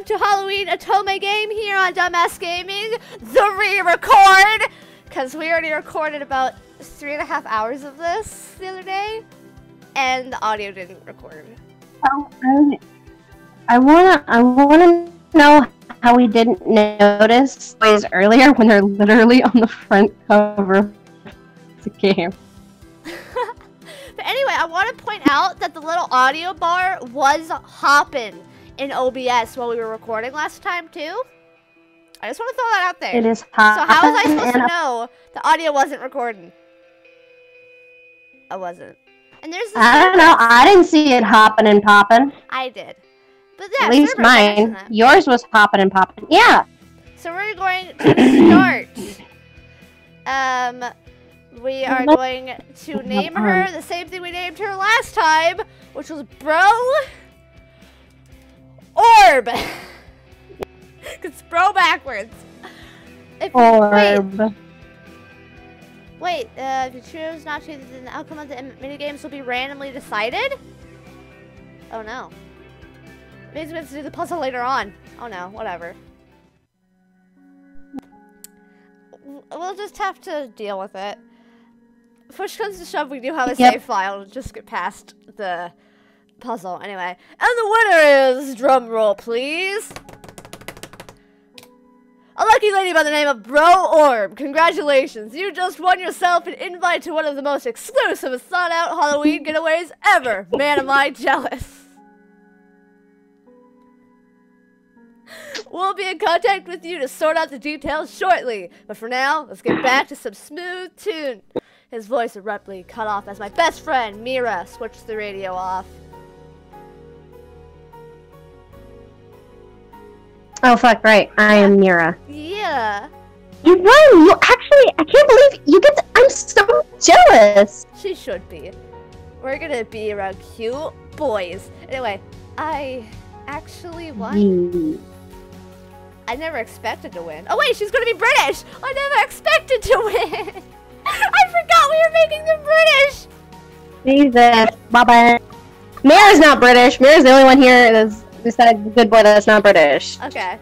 to Halloween Otome game here on Dumbass Gaming, the re-record! Because we already recorded about 3.5 hours of this the other day, and the audio didn't record. Oh, I wanna know how we didn't notice boys earlier when they're literally on the front cover of the game. But anyway, I want to point out that the little audio bar was hopping in OBS while we were recording last time too. I just want to throw that out there. It is So hopping. how was I supposed to know the audio wasn't recording? I wasn't. And there's this I don't know. I didn't see it hopping and popping. I did. But yeah, at least mine. Yours was popping and popping. Yeah. So we're going to start. We are going to name her the same thing we named her last time, which was Bro Orb. It's Bro backwards. Orb. Wait, if you choose not to, then the outcome of the minigames will be randomly decided? Oh no. It means we have to do the puzzle later on. Oh no, whatever. We'll just have to deal with it. Push comes to shove, we do have a save file to just get past the puzzle. Anyway, and the winner is, drum roll please, a lucky lady by the name of Bro Orb. Congratulations, you just won yourself an invite to one of the most exclusive and sought out Halloween getaways ever. Man, am I jealous. We'll be in contact with you to sort out the details shortly. But for now, let's get back to some smooth tune. His voice abruptly cut off as my best friend, Mira, switched the radio off. Oh, fuck, right. I am Mira. Yeah. You won! You actually, I can't believe you get to, I'm so jealous! She should be. We're gonna be around cute boys. Anyway, I actually won. I never expected to win. Oh wait, she's gonna be British! I never expected to win! I forgot we were making them British! Jesus, Baba. Mira's not British. Mira's the only one here that's a good boy that's not British. Okay.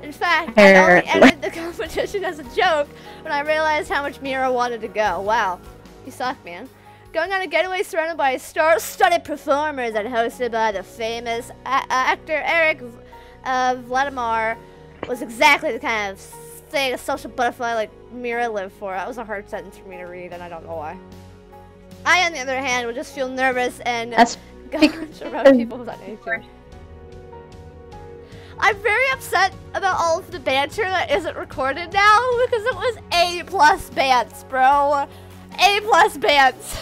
In fact, I only entered the competition as a joke when I realized how much Mira wanted to go. Wow. You suck, man. Going on a getaway surrounded by star-studded performers and hosted by the famous actor Eric Vladimir was exactly the kind of thing a social butterfly like Mira lived for. That was a hard sentence for me to read, and I don't know why. I, on the other hand, would just feel nervous and gouge around people of that nature. I'm very upset about all of the banter that isn't recorded now because it was A+ bants, bro. A+ bants.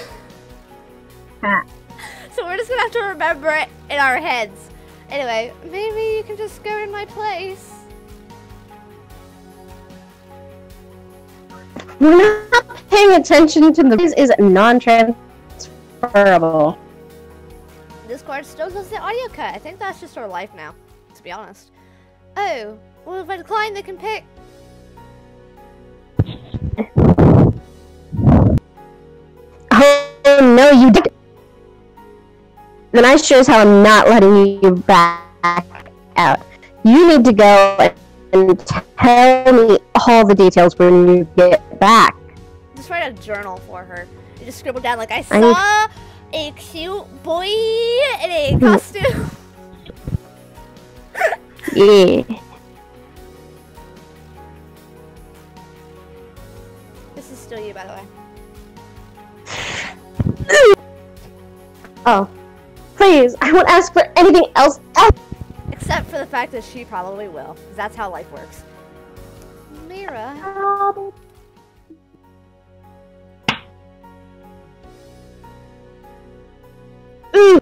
So we're just gonna have to remember it in our heads. Anyway, maybe you can just go in my place. We're not paying attention to this is non-transferable. Discord still does the audio cut. I think that's just our life now, to be honest. Oh, well if I decline, they can pick. Oh no, you did. Then I shows how I'm not letting you back out. You need to go and tell me all the details when you get back. Just write a journal for her. You just scribble down like, I saw a cute boy in a costume. Yeah. This is still you, by the way. Oh. Please, I won't ask for anything else. Except for the fact that she probably will. Because that's how life works. Mira. Ooh.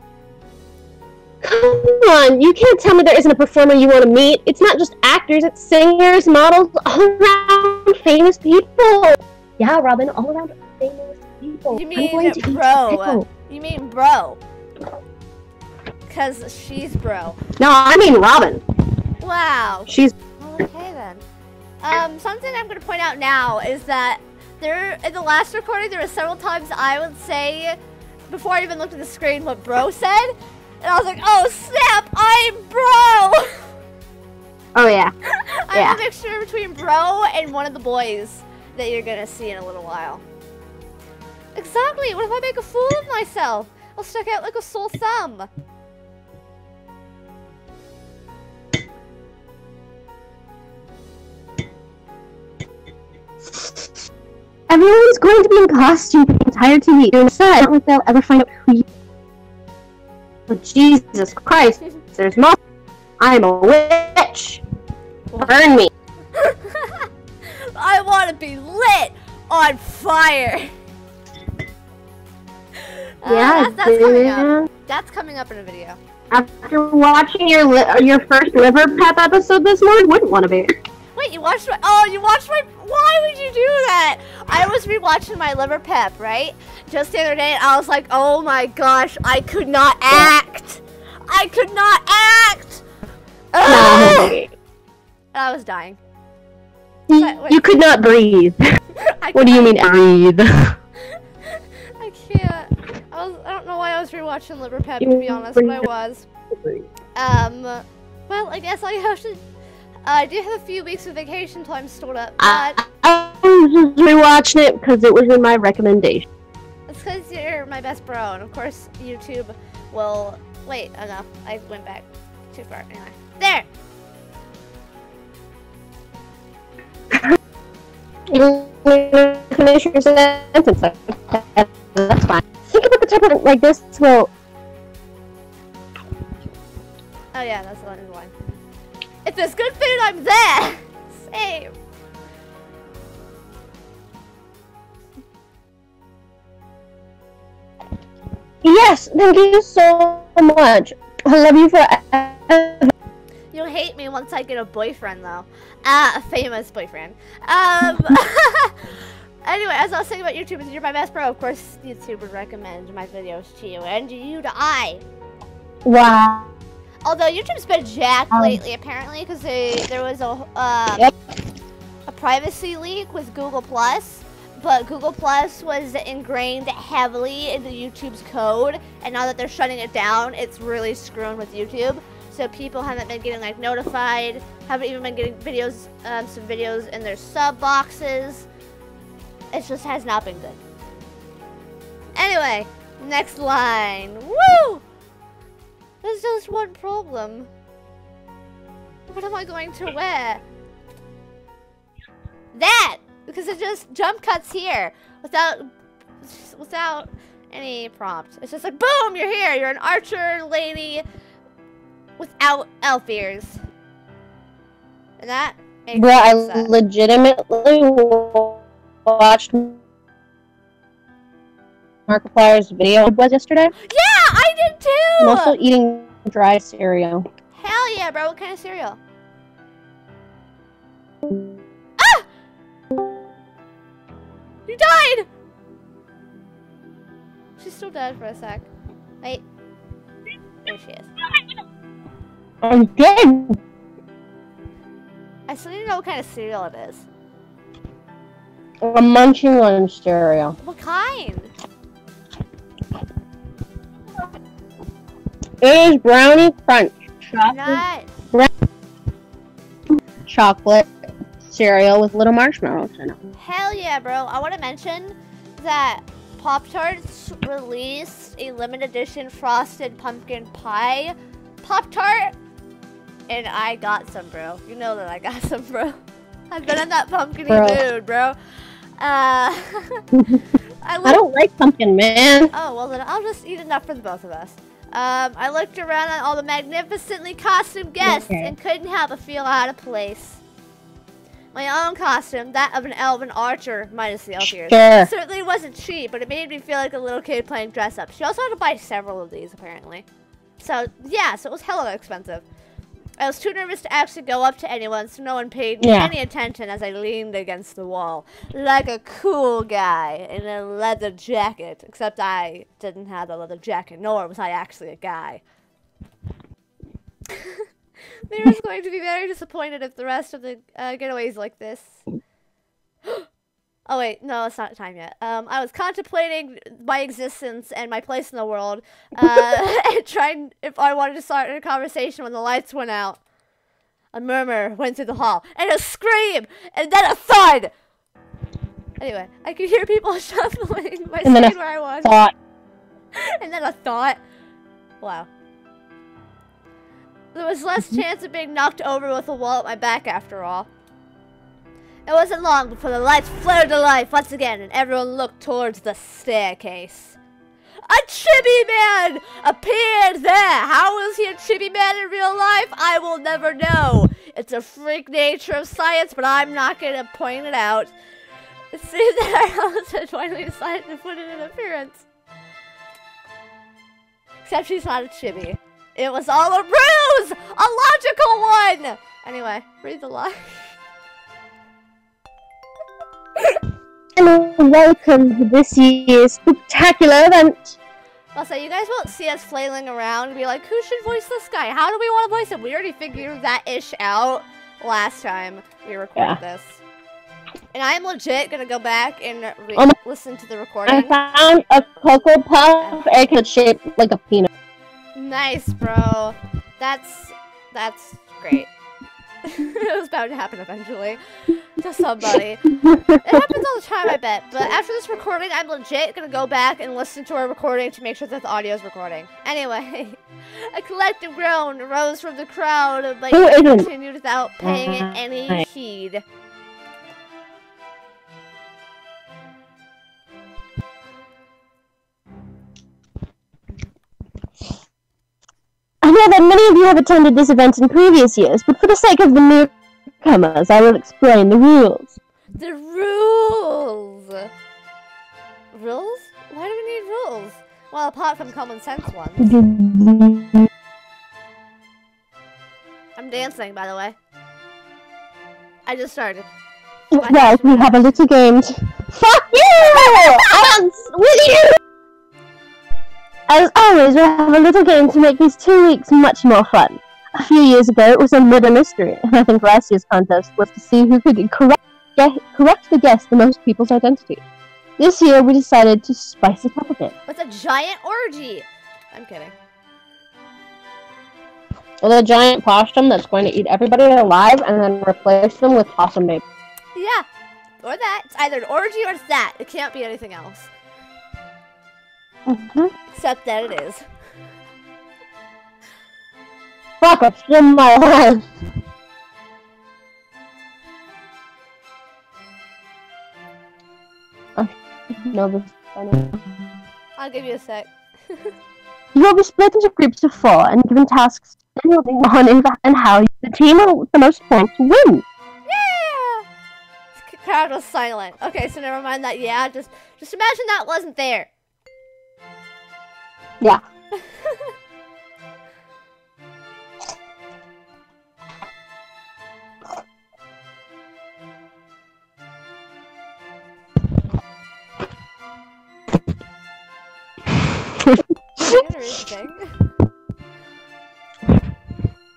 Come on, you can't tell me there isn't a performer you want to meet. It's not just actors, it's singers, models, all around famous people. Yeah, Robin, all around famous people. You mean bro. You mean bro. Because she's bro. No, I mean Robin. Wow. She's... Okay then. Something I'm going to point out now is that in the last recording, there were several times I would say, before I even looked at the screen, what bro said. And I was like, oh snap, I'm bro! Oh yeah. I'm a mixture between bro and one of the boys that you're gonna see in a little while. Exactly, what if I make a fool of myself? I'll stick out like a sore thumb. Everyone's going to be in costume for the entire TV. Doing so, I don't think they'll ever find out who you are. But Jesus Christ, there's more. I'm a witch. Burn me. I want to be lit on fire. Yeah, that's coming up. That's coming up in a video. After watching your first liver pep episode this morning, wouldn't want to be. Wait, you watched my? Oh, you watched my? Why would you do that? I was rewatching my liver pep, right? Just the other day, and I was like, oh my gosh, I could not act. I could not act. And I was dying. You could not breathe. What do you mean breathe? I can't. I don't know why I was rewatching liver pep, to be honest, but I was. Well, I guess I have to. I do have a few weeks of vacation time stored up, but I was just rewatching it because it was in my recommendation. It's because you're my best bro, and of course YouTube will. Wait, enough. I went back too far. Anyway, there. Finish your sentence. That's fine. Think about the type of like this will. Oh yeah, that's the line. If there's good food, I'm there. Same. Yes, thank you so much. I love you forever. You'll hate me once I get a boyfriend, though. A famous boyfriend. Anyway, as I was saying about YouTube, you're my best bro. Of course, YouTube would recommend my videos to you and to you to I. Wow. Although YouTube's been jacked lately, apparently, because there was a privacy leak with Google+, but Google+ was ingrained heavily into YouTube's code, and now that they're shutting it down, it's really screwing with YouTube. So people haven't been getting like notified, haven't even been getting videos, some videos in their sub boxes. It just has not been good. Anyway, next line. Woo! There's just one problem. What am I going to wear? That! Because it just jump cuts here without any prompt. It's just like, boom, you're here. You're an archer lady without elf ears. And that makes Bro, I legitimately watched Markiplier's video was yesterday. Yeah, I did too! I'm also eating dry cereal. Hell yeah, bro. What kind of cereal? Ah! You died! She's still dead for a sec. Wait. There she is. I'm dead! I still need to know what kind of cereal it is. I'm munching on cereal. What kind? It is brownie crunch. Chocolate cereal with little marshmallows in it. Hell yeah, bro. I want to mention that Pop-Tarts released a limited edition frosted pumpkin pie Pop-Tart. And I got some, bro. You know that I got some, bro. I've been in that pumpkin-y mood, bro. I don't like pumpkin, man. Oh, well then I'll just eat enough for the both of us. I looked around at all the magnificently costumed guests and couldn't help but feel out of place. My own costume, that of an elven archer, minus the elf ears, certainly wasn't cheap, but it made me feel like a little kid playing dress-up. She also had to buy several of these, apparently. So, yeah, so it was hella expensive. I was too nervous to actually go up to anyone, so no one paid me any attention as I leaned against the wall, like a cool guy in a leather jacket, except I didn't have a leather jacket, nor was I actually a guy. Mira's going to be very disappointed if the rest of the getaways like this. Oh wait, no, it's not time yet. I was contemplating my existence and my place in the world, and trying if I wanted to start a conversation when the lights went out. A murmur went through the hall, and a scream, and then a thud! Anyway, I could hear people shuffling my screen where I was. Thought. And then a thought. Wow. There was less chance of being knocked over with a wall at my back after all. It wasn't long before the lights flared to life once again, and everyone looked towards the staircase. A chibi man appeared there! How was he a chibi man in real life? I will never know. It's a freak nature of science, but I'm not going to point it out. It seems that our host had finally decided to put in an appearance. Except she's not a chibi. It was all a ruse! A logical one! Anyway, read the line. And welcome to this year's spectacular event. Also, you guys won't see us flailing around and be like, who should voice this guy? How do we want to voice him? We already figured that ish out last time we recorded this. And I'm legit gonna go back and listen to the recording. I found a Cocoa Puff egg shaped like a peanut. Nice, bro. That's great. It was bound to happen eventually to somebody. It happens all the time, I bet. But after this recording, I'm legit gonna go back and listen to our recording to make sure that the audio is recording. Anyway, a collective groan rose from the crowd, but he continued without paying it any heed. I know that many of you have attended this event in previous years, but for the sake of the newcomers, I will explain the rules. The rules! Rules? Why do we need rules? Well, apart from common sense ones. I'm dancing, by the way. I just started. Well, we have a little game to... Fuck you! I'm with you! As always, we have a little game to make these 2 weeks much more fun. A few years ago, it was a murder mystery, and I think last year's contest was to see who could correctly guess the most people's identity. This year, we decided to spice it up a bit. With a giant orgy! I'm kidding. With a giant possum that's going to eat everybody alive and then replace them with possum babies. Yeah, or that. It's either an orgy or it's that. It can't be anything else. Except that it is. Fuck, it's in my life. No, this I'll give you a sec. You will be split into groups of 4 and given tasks depending on and how the team with the most points win. Yeah! The crowd was silent. Okay, so never mind that. Yeah, just imagine that wasn't there. Yeah.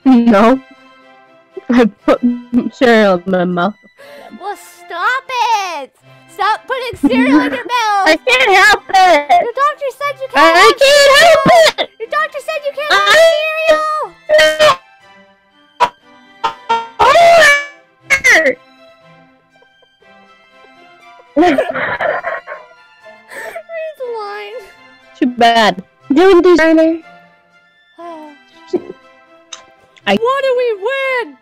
No. I put cereal in my mouth. Well, stop it! Stop putting cereal in your mouth! I can't help it! Your doctor said you can't I can't help it! Your doctor said you can't have cereal! Read the line. Too bad. Doing designer. What do we win?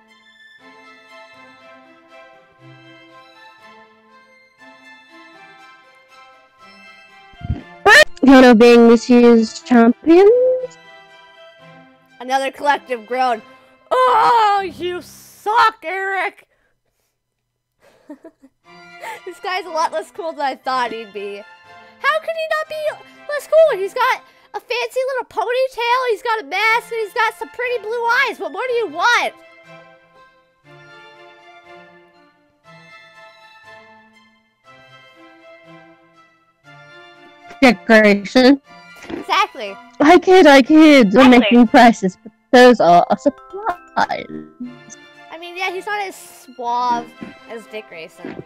Yono being this year's champions. Another collective groan. Oh, you suck, Eric! This guy's a lot less cool than I thought he'd be. How could he not be less cool? He's got a fancy little ponytail, he's got a mask, and he's got some pretty blue eyes. What more do you want? Decoration. Exactly. I kid. We're making prices, but those are a surprise. I mean, yeah, he's not as suave as Dick Grayson.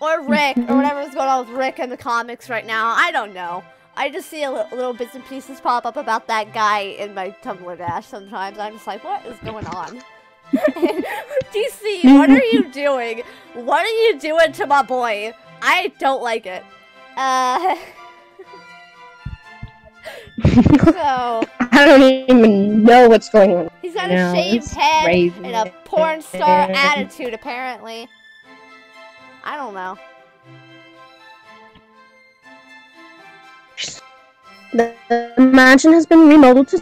Or Rick, or whatever's going on with Rick in the comics right now. I don't know. I just see little bits and pieces pop up about that guy in my Tumblr dash sometimes. I'm just like, what is going on? DC, what are you doing? What are you doing to my boy? I don't like it. So I don't even know what's going on. He's got a shaved head and a porn star attitude, apparently. I don't know. The mansion has been remodeled to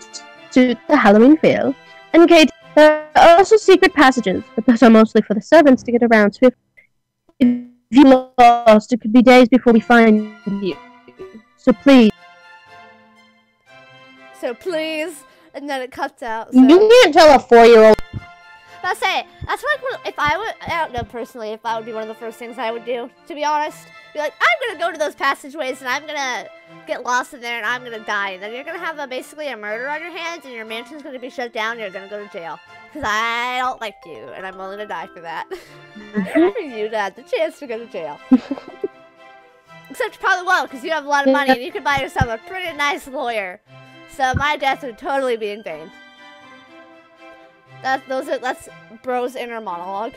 suit the Halloween feel. And Kate, there are also secret passages, but those are mostly for the servants to get around swiftly. If you lost, it could be days before we find you. So please. And then it cuts out. So. You can't tell a 4-year-old. That's it. That's like if I would. I don't know personally if that would be one of the first things I would do. To be honest, be like, I'm gonna go to those passageways and I'm gonna get lost in there and I'm gonna die. And then you're gonna have basically a murder on your hands and your mansion's gonna be shut down. And you're gonna go to jail because I don't like you and I'm willing to die for that. For you to have the chance to go to jail. Except you probably won't because you have a lot of money and you can buy yourself a pretty nice lawyer. So my death would totally be in vain. That's bro's inner monologue.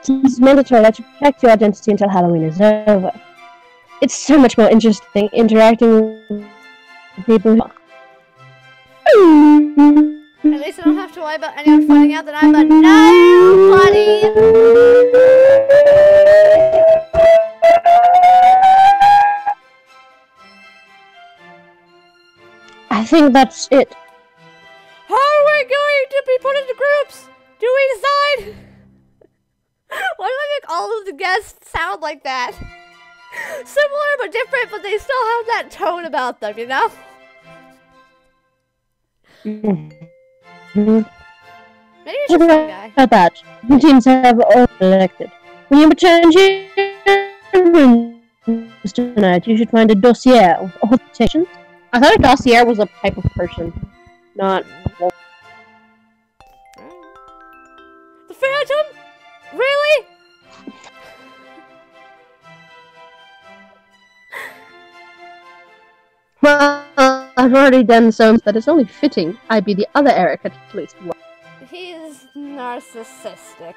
It's mandatory that you protect your identity until Halloween is over. It's so much more interesting interacting with people. At least I don't have to worry about anyone finding out that I'm a nobody. I think that's it. How are we going to be put into groups? Do we decide? Why do I make all of the guests sound like that? Similar but different, but they still have that tone about them, you know? Maybe it's just one guy. About that, the teams have all elected. When you return to your rooms tonight, you should find a dossier with all the quotations. I thought a dossier was a type of person, not. The Phantom? Really? Well, I've already done so that it's only fitting I be the other Eric at least once. He's narcissistic.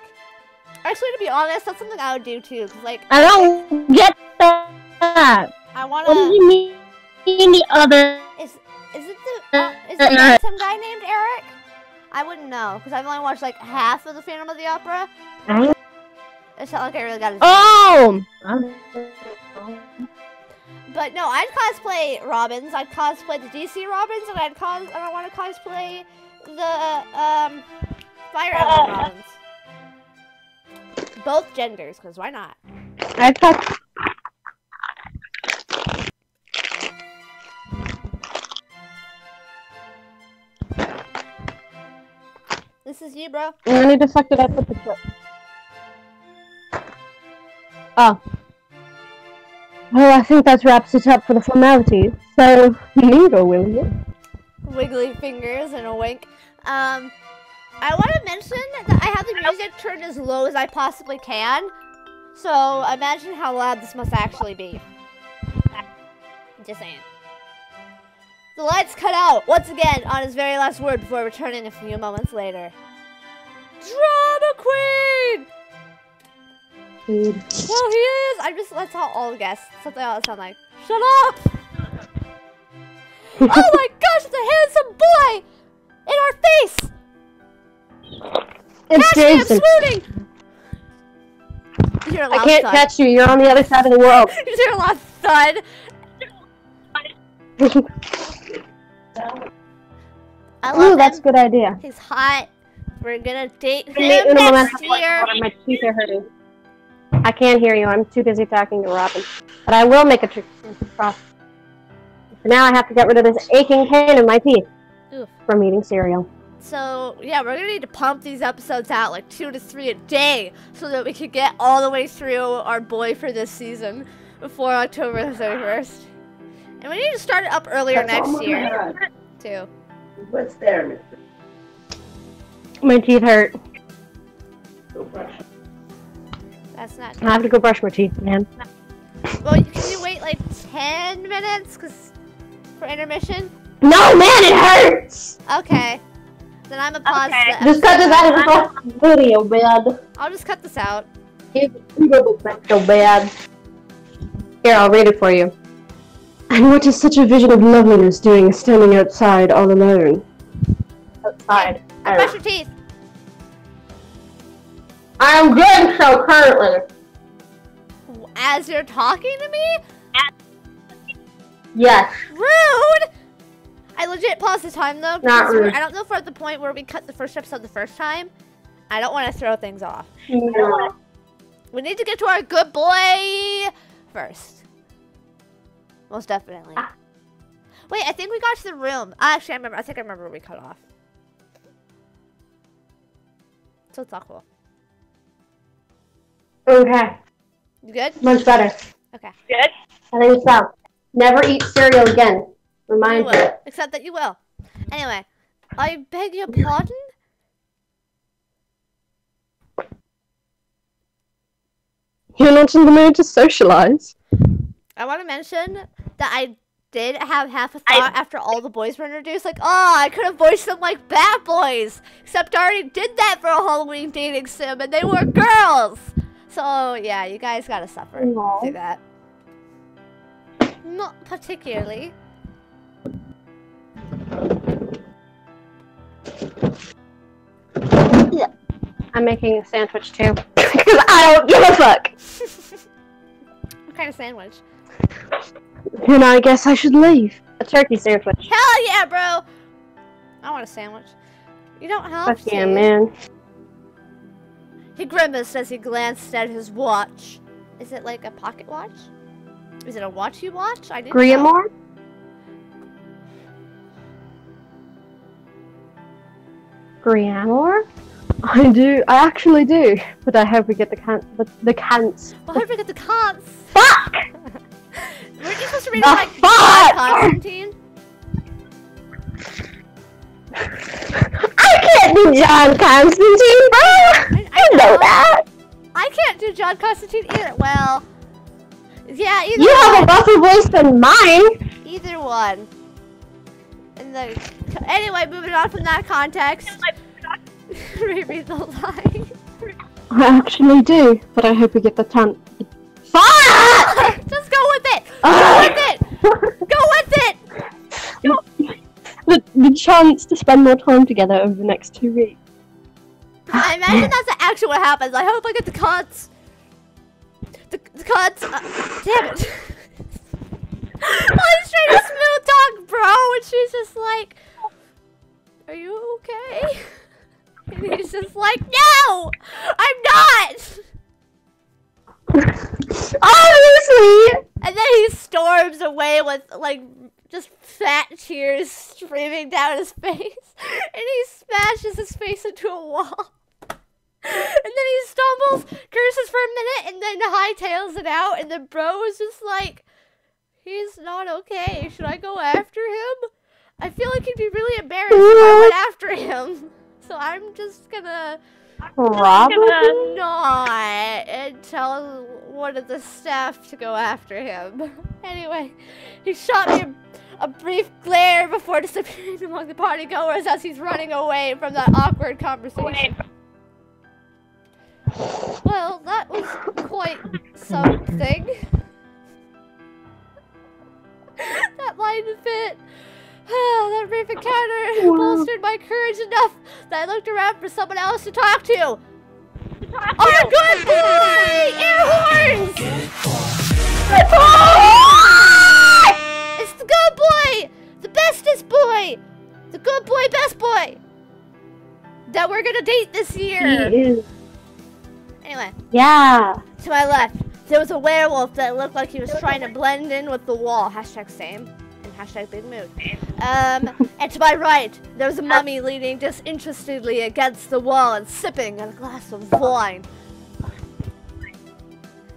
Actually, to be honest, that's something I would do too. Cause like I don't get that. I wanna. What do you mean the other? Is it some guy named Eric? I wouldn't know because I've only watched like half of the Phantom of the Opera. It's not like I really got his But no, I'd cosplay Robins. I'd cosplay the DC Robins, and I want to cosplay the Fire Emblem Robins. Both genders, because why not? This is you, bro. I need to fuck it up with the clip. Oh. Well, I think that wraps it up for the formalities. So, mingle, will you? Wiggly fingers and a wink. I want to mention that I have the music turned as low as I possibly can. So, imagine how loud this must actually be. Just saying. The lights cut out, once again, on his very last word before returning a few moments later. Drama Queen! Well, he is! That's how all the guests, something else sound like. Shut up! Oh my gosh, it's a handsome boy! In our face! It's Jason. I'm swooning! You hear a loud I can't thud. catch you, you're on the other side of the world. You hear a loud thud. I love him. That's a good idea. He's hot. We're gonna date him next year. My teeth are hurting. I can't hear you. I'm too busy talking to Robin. But I will make a trick across. For now, I have to get rid of this aching pain in my teeth from eating cereal. So, yeah, we're gonna need to pump these episodes out like 2 to 3 a day so that we can get all the way through our boy for this season before October 31st. And we need to start it up earlier next year, too. What's there, mister? My teeth hurt. go brush. That's not. I have to go brush my teeth, man. Well, can you wait like 10 minutes for intermission? No, man, it hurts! Okay. Then I'm a pause the Just cut this out of the video, man. I'll just cut this out. It's so bad. Here, I'll read it for you. And what is such a vision of loveliness doing standing outside all alone? Outside. Brush your teeth. I am good so currently. As you're talking to me? Yes. Rude! I legit paused the time though. Not rude. I don't know if we're at the point where we cut the first episode the first time. I don't want to throw things off. No. We need to get to our good boy first. Most definitely. Wait, I think we got to the room. Actually, I think I remember where we cut off. So it's all cool. Okay. You good? Much better. Okay. Good? I think so. Never eat cereal again. Remind me. Except that you will. Anyway, I beg your pardon? You're not in the mood to socialize. I want to mention that I did have half a thought after all the boys were introduced. Like, oh, I could have voiced them like bad boys. Except I already did that for a Halloween dating sim, and they were girls. So, yeah, you guys gotta suffer through that. Not particularly. Yeah. I'm making a sandwich too. Because I don't give a fuck. What kind of sandwich? And I guess I should leave. A turkey sandwich. Hell yeah, bro! I want a sandwich. You don't have Fuck to. yeah, man. He grimaced as he glanced at his watch. Is it like a pocket watch? Is it a watch you watch? I didn't know. Grimoire? Grimoire? I do. I actually do. But I hope we get the cants. Well, I hope we get the cons. Fuck! Weren't you supposed to read it like John Constantine? I can't do John Constantine, bro! I know that! I can't do John Constantine either. Well, yeah, either You one. have a rougher voice than mine! Either one. Anyway, moving on from that context. Reread the line. I actually do, but I hope we get the ton. Fuck! Just go with it! Go with it! Go with it! The chance to spend more time together over the next 2 weeks. I imagine that's actually what happens. I hope I get the cuts. The cuts. Damn it. I was trying to smooth talk, bro, and she's just like, "Are you okay?" And he's just like, "No, I'm not." Obviously! And then he storms away with like just fat tears streaming down his face, and he smashes his face into a wall. And then he stumbles, curses for a minute, and then hightails it out, and the bro is just like, he's not okay. Should I go after him? I feel like he'd be really embarrassed if I went after him. So I'm just gonna not and tell one of the staff to go after him. Anyway, he shot me a brief glare before disappearing among the partygoers as he's running away from that awkward conversation. Well, that was quite something. That line fit. That brief encounter bolstered my courage enough that I looked around for someone else to talk to. Our good boy! Air horns! It's the good boy! The bestest boy! The good boy, best boy! That we're gonna date this year! He is. Anyway. Yeah. To my left, there was a werewolf that looked like he was trying to blend in with the wall. Hashtag same. And hashtag big mood. And to my right, there was a mummy leaning disinterestedly against the wall and sipping a glass of wine.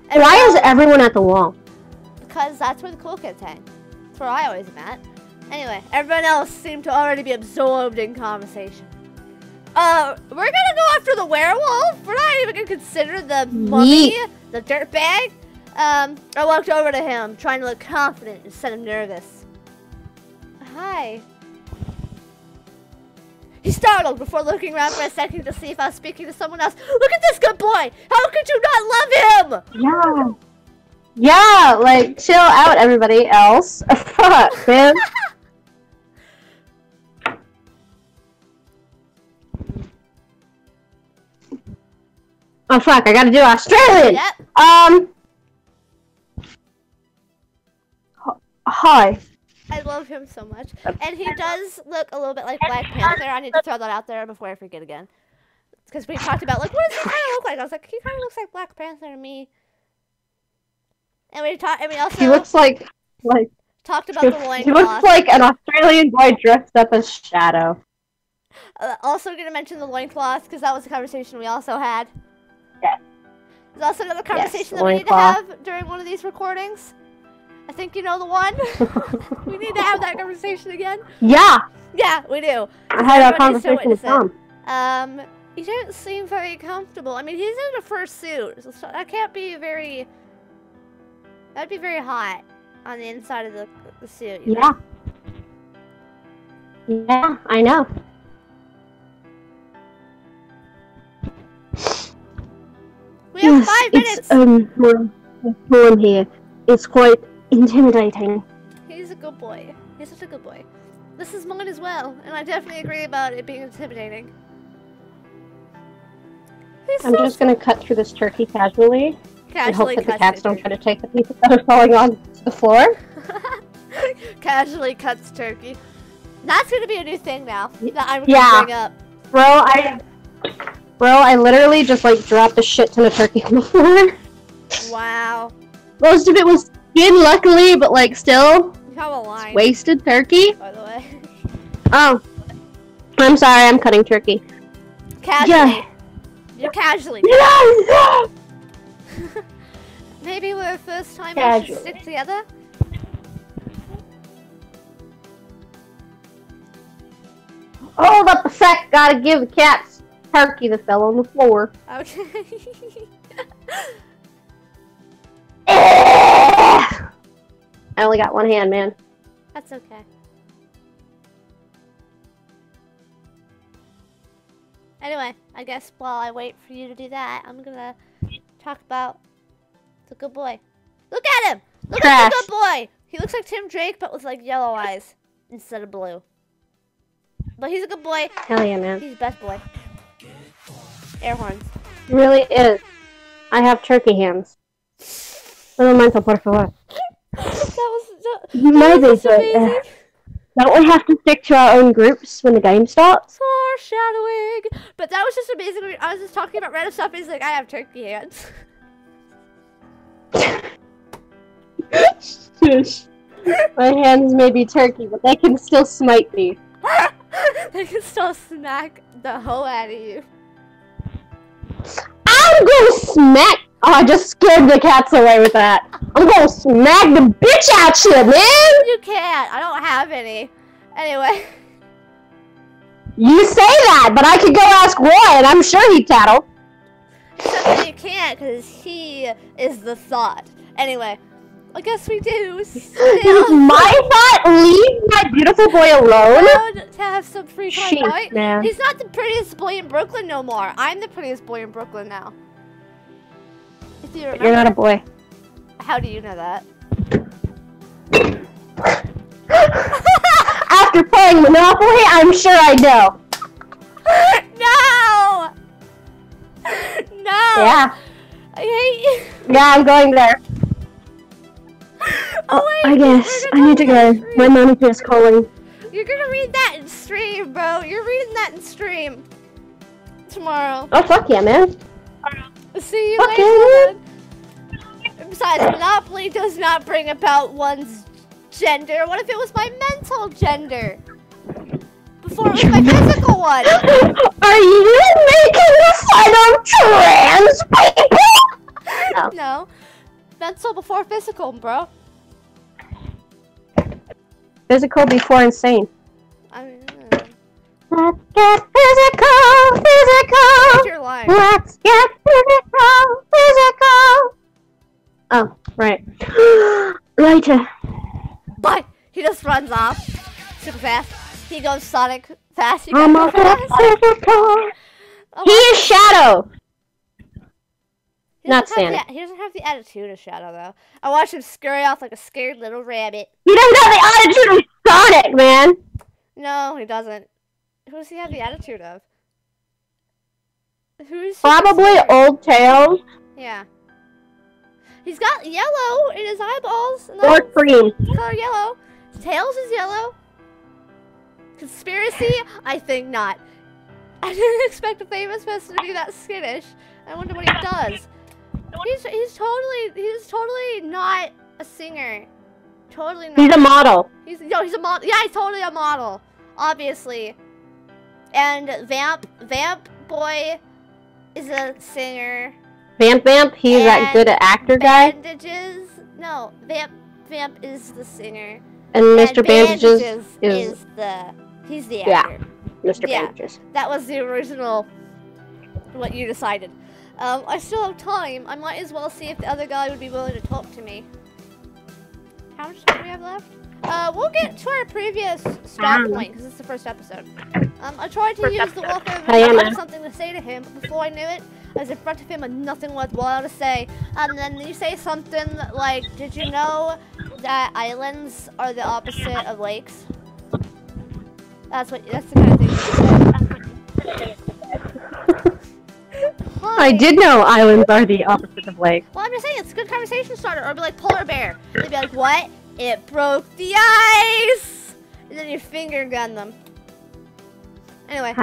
And why is everyone at the wall? Because that's where the cool kids hang. That's where I always am at. Anyway, everyone else seemed to already be absorbed in conversation. We're gonna go after the werewolf. We're not even gonna consider the mummy, the dirtbag. I walked over to him, trying to look confident instead of nervous. Hi. He startled before looking around for a second to see if I was speaking to someone else. Look at this good boy! How could you not love him? Yeah. Yeah, like, chill out, everybody else. Fuck, man. Oh, fuck, I gotta do Australian! Yep. Hi. I love him so much. And he does look a little bit like Black Panther. I need to throw that out there before I forget again. Because we talked about, like, what does he kind of look like? I was like, he kind of looks like Black Panther to me. And we also... He looks like talked about the loincloth. He looks like an Australian boy dressed up as Shadow. Also going to mention the loincloth, because that was a conversation we also had. Yes. There's also another conversation that we need to have during one of these recordings. I think you know the one. We need to have that conversation again. Yeah. Yeah, we do. I had a conversation with Tom. He didn't seem very comfortable. I mean, he's in a fursuit, so that can't be very... That'd be very hot on the inside of the suit. You know? Yeah, I know. We have 5 minutes. It's, here. It's quite intimidating. He's a good boy. He's such a good boy. This is mine as well, and I definitely agree about it being intimidating. I'm just gonna cut through this turkey casually and hope that the cats don't try to take the pieces that are falling on the floor. Casually cuts turkey. That's gonna be a new thing now that I'm gonna bring up. Bro, I literally just like dropped a shit ton of turkey on the floor. Wow. Most of it was skin, luckily, but like still. You have a line. Wasted turkey. By the way. Oh. I'm sorry, I'm cutting turkey. Casually. Yeah. You're casually. Yes! Maybe we're first time we should stick together? Hold up a sec, gotta give the cats turkey that fell on the floor. Okay. I only got one hand, man. That's okay. Anyway, I guess while I wait for you to do that, I'm gonna talk about the good boy. Look at him! Look at the good boy! He looks like Tim Drake, but with like yellow eyes instead of blue. But he's a good boy. Hell yeah, man. He's the best boy. Air horns. He really is. I have turkey hands. Un momento, por favor. Maybe, but don't we have to stick to our own groups when the game starts? Foreshadowing. But that was just amazing. I was just talking about random stuff, and he's like, I have turkey hands. Shush. My hands may be turkey, but they can still smite me. They can still smack the hoe out of you. I'm gonna smack. Oh, I just scared the cats away with that. I'm gonna smack the bitch out you, man! You can't. I don't have any. Anyway. You say that, but I could go ask Roy, and I'm sure he'd tattle. Except that you can't, because he is the thought. Anyway. I guess we do. It's my thought. Leave my beautiful boy alone. To have some free time, right? Man. He's not the prettiest boy in Brooklyn no more. I'm the prettiest boy in Brooklyn now. If you remember. You're not a boy. How do you know that? After playing Monopoly, I'm sure I know. No! No! Yeah. I hate you. Yeah, I'm going there. Oh, wait, I guess I need to go. My manager is calling. You're gonna read that in stream, bro. You're reading that in stream tomorrow. Oh, fuck yeah, man. See you later. Besides, Monopoly does not bring about one's gender. What if it was my mental gender? Before it was my physical one. Are you making fun of trans people? No. Mental before physical, bro. Physical before insane. I mean, Let's get physical. You're lying. Let's get physical. Oh, right. Right. But he just runs off super fast. He goes Sonic fast. He I'm goes a physical. Oh, He is Shadow. he Not doesn't have Sonic. he doesn't have the attitude of Shadow though. I watched him scurry off like a scared little rabbit. He doesn't have the attitude of Sonic, man. No, he doesn't. Who does he have the attitude of? Who's Probably old Tails Yeah. He's got yellow in his eyeballs. And or that's Cream. color yellow. Tails is yellow. Conspiracy? I think not. I didn't expect a famous person to be that skittish. I wonder what he does. He's totally not a singer. Totally not. He's a model. He's a model. Yeah, he's totally a model. Obviously. And Vamp Boy is a singer. Vamp, he's that good at actor guy. Bandages? No, Vamp is the singer. And Mr. Bandages is he's the Yeah. actor. Mr. Yeah. Bandages. That was the original, what you decided. I still have time. I might as well see if the other guy would be willing to talk to me. How much time do we have left? We'll get to our previous stop point, because it's the first episode. I tried to use the walker of have something to say to him, but before I knew it, I was in front of him with nothing worthwhile to say. And then you say something like, did you know that islands are the opposite of lakes? That's the kind of thing you say. I did know islands are the opposite of lakes. Well, I'm just saying, it's a good conversation starter. Or be like, polar bear. They'd be like, what? It broke the ice! And then you finger gun them. Anyway,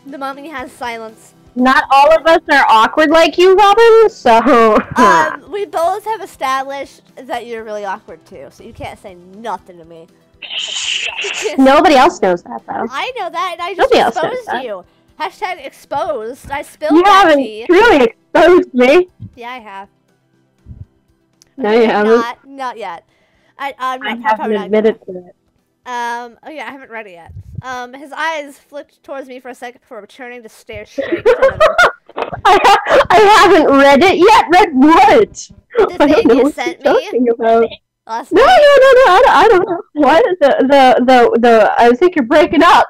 the moment he has silence. Not all of us are awkward like you, Robin, so... We both have established that you're really awkward too, so you can't say nothing to me. Nobody else knows that, though. I know that, and I just exposed you. Hashtag exposed. I spilled You that haven't tea. really exposed me. Yeah, I have. No, you haven't. Not yet. I haven't admitted to it. Oh yeah, I haven't read it yet. His eyes flicked towards me for a second before returning to stare straight in front of him. I haven't read it yet. Read what? The thing you sent me about. last No, night. I don't know. What? I think you're breaking up.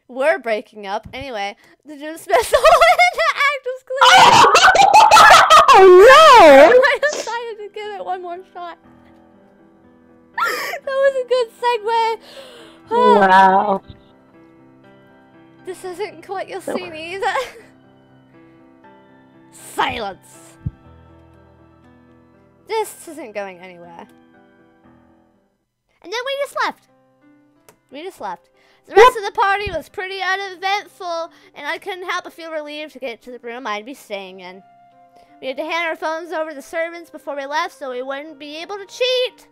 We're breaking up. Anyway, the dismissal and the act was clear. Oh no! I decided to give it one more shot. That was a good segue. Wow. This isn't quite your scene either. Silence. This isn't going anywhere. And then we just left. The rest of the party was pretty uneventful, and I couldn't help but feel relieved to get to the room I'd be staying in. We had to hand our phones over to the servants before we left so we wouldn't be able to cheat.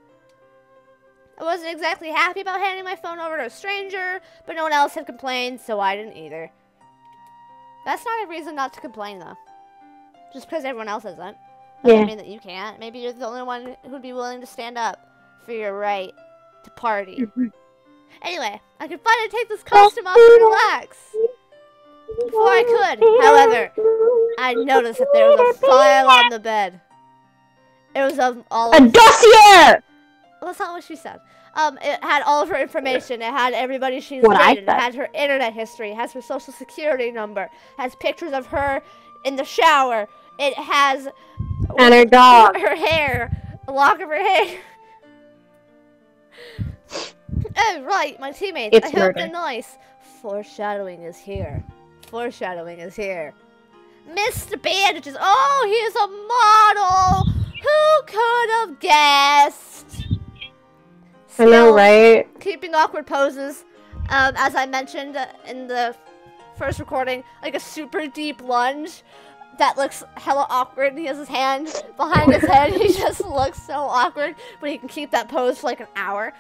I wasn't exactly happy about handing my phone over to a stranger, but no one else had complained, so I didn't either. That's not a reason not to complain, though. Just because everyone else isn't. Doesn't mean that you can't. Maybe you're the only one who'd be willing to stand up for your right to party. Anyway, I could finally take this costume off and relax. Before I could, however, I noticed that there was a file on the bed. It was of all of... A dossier! Well, that's not what she said. It had all of her information. It had everybody she's dated. It had her internet history. It has her social security number. It has pictures of her in the shower. It has... And her dog. Her hair. A lock of her hair. Oh, right, my teammates. I hope they're nice. Foreshadowing is here. Foreshadowing is here. Mr. Bandages. Oh, he's a model. Who could have guessed? Still, I know, right? Keeping awkward poses. As I mentioned in the first recording, like a super deep lunge that looks hella awkward. And he has his hand behind his head. He just looks so awkward, but he can keep that pose for like an hour.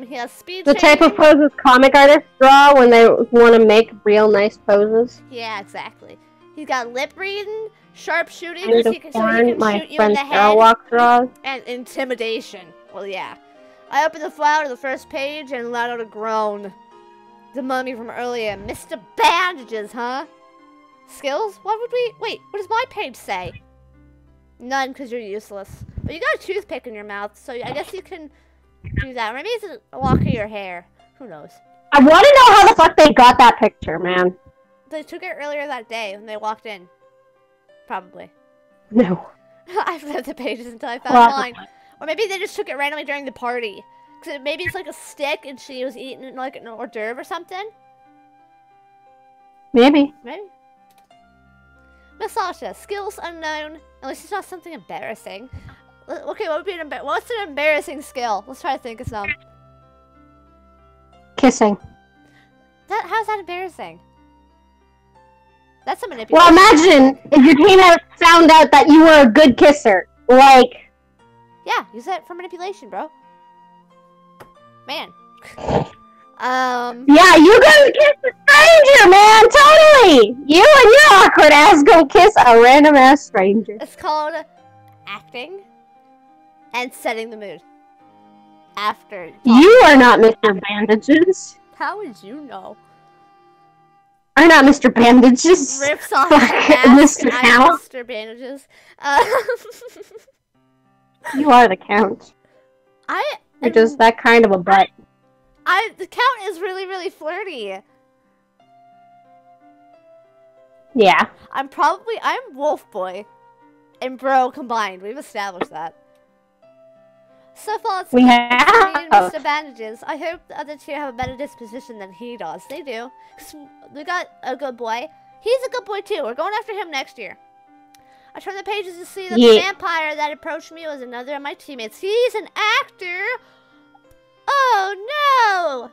He has speed The changing. type of poses comic artists draw when they want to make real nice poses. Yeah, exactly. He's got lip reading, sharp shooting, And so he can shoot you in the head, Airwalk draws. and intimidation. Well, yeah. I opened the file to the first page and let out a groan. The mummy from earlier. Mr. Bandages, huh? Skills? What would we... Wait, what does my page say? None, because you're useless. But you got a toothpick in your mouth, so I guess you can do that. Or maybe it's a lock of your hair. Who knows? I want to know how the fuck they got that picture, man. They took it earlier that day when they walked in. Probably. No. I've read the pages until I found mine. Or maybe they just took it randomly during the party. Because maybe it's like a stick and she was eating like an hors d'oeuvre or something. Maybe. Maybe. Miss Sasha, skills unknown. At least it's not something embarrassing. Okay, what would be what's an embarrassing skill? Let's try to think of some. Kissing. How's that embarrassing? That's a manipulation. Well, imagine if your teammate found out that you were a good kisser. Like... Yeah, use that for manipulation, bro. Man. Yeah, you go kiss a stranger, man! Totally! You and your awkward ass go kiss a random ass stranger. It's called acting and setting the mood. After. You are not Mr. Bandages. How would you know? I'm not Mr. Bandages. Rips off Mr. Count. Mr. Bandages. You are the Count. You're just that kind of a butt. The Count is really, really flirty. Yeah. I'm Wolf Boy and Bro combined. We've established that. So far, it's we have Mr. Bandages. I hope the other two have a better disposition than he does. They do. 'Cause we got a good boy. He's a good boy too. We're going after him next year. I turned the pages to see that the vampire that approached me was another of my teammates. He's an actor. Oh no!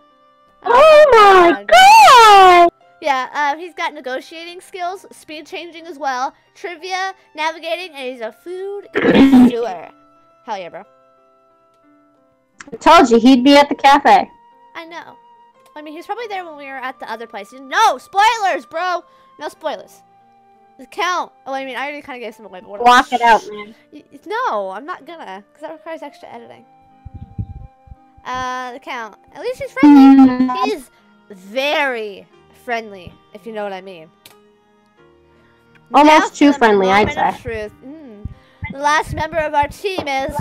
Oh my god! Yeah, he's got negotiating skills, speed changing as well, trivia, navigating, and he's a food connoisseur. Hell yeah, bro. I told you he'd be at the cafe. I know. I mean, he's probably there when we were at the other place. No spoilers, bro. No spoilers. The Count. Oh, I mean, I already kind of gave some away. But block it out, man. No, I'm not gonna, because that requires extra editing. The Count. At least he's friendly. He's very friendly, if you know what I mean. Almost too friendly, I'd say. Truth. The last member of our team is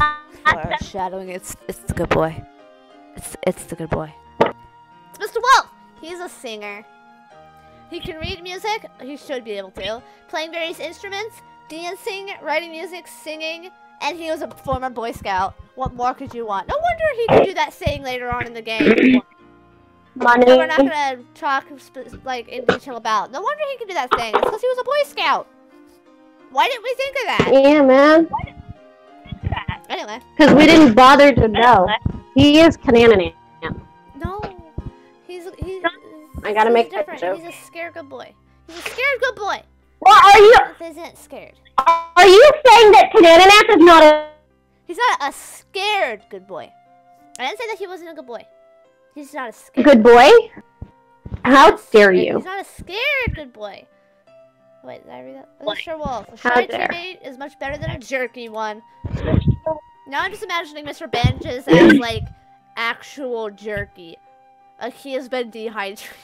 foreshadowing. It's the good boy. It's the good boy. It's Mr. Wolf. He's a singer. He can read music. He should be able to. Playing various instruments, dancing, writing music, singing, and he was a former Boy Scout. What more could you want? No wonder he could do that thing later on in the game. Money. That we're not gonna talk like in detail about. No wonder he could do that thing. It's because he was a Boy Scout. Why didn't we think of that? Yeah, man. Anyway. Because we didn't bother to know. He is Canadian. No. He's I gotta make that different. joke. He's a scared good boy. He's a scared good boy. Well, are you? Isn't scared. Are you saying that Canadian is not a? He's not a scared good boy. I didn't say that he wasn't a good boy. He's not a scared good boy. How dare you? He's not a scared good boy. Wait, did I read that? Mr. Wolf. A How shy dare. teammate is much better than a jerky one. Now I'm just imagining Mr. Bandages as like actual jerky. Like he has been dehydrated.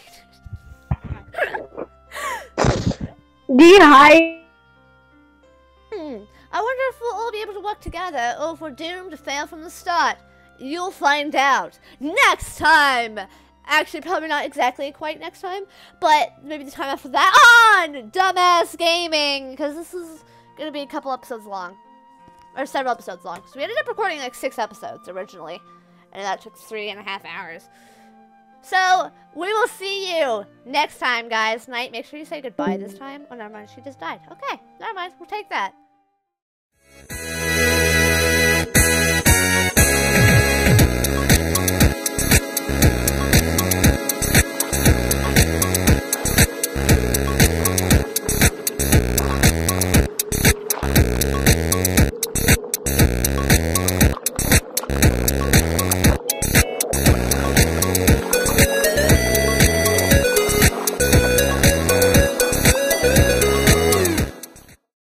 Dehydrated. I wonder if we'll all be able to work together, or if we're doomed to fail from the start. You'll find out next time. Actually, probably not exactly quite next time, but maybe the time after that on Dumbass Gaming, because this is gonna be a couple episodes long, or several episodes long. So we ended up recording like 6 episodes originally, and that took 3.5 hours. So we will see you next time, guys. Night. Make sure you say goodbye this time. Oh, never mind. She just died. Okay, never mind. We'll take that.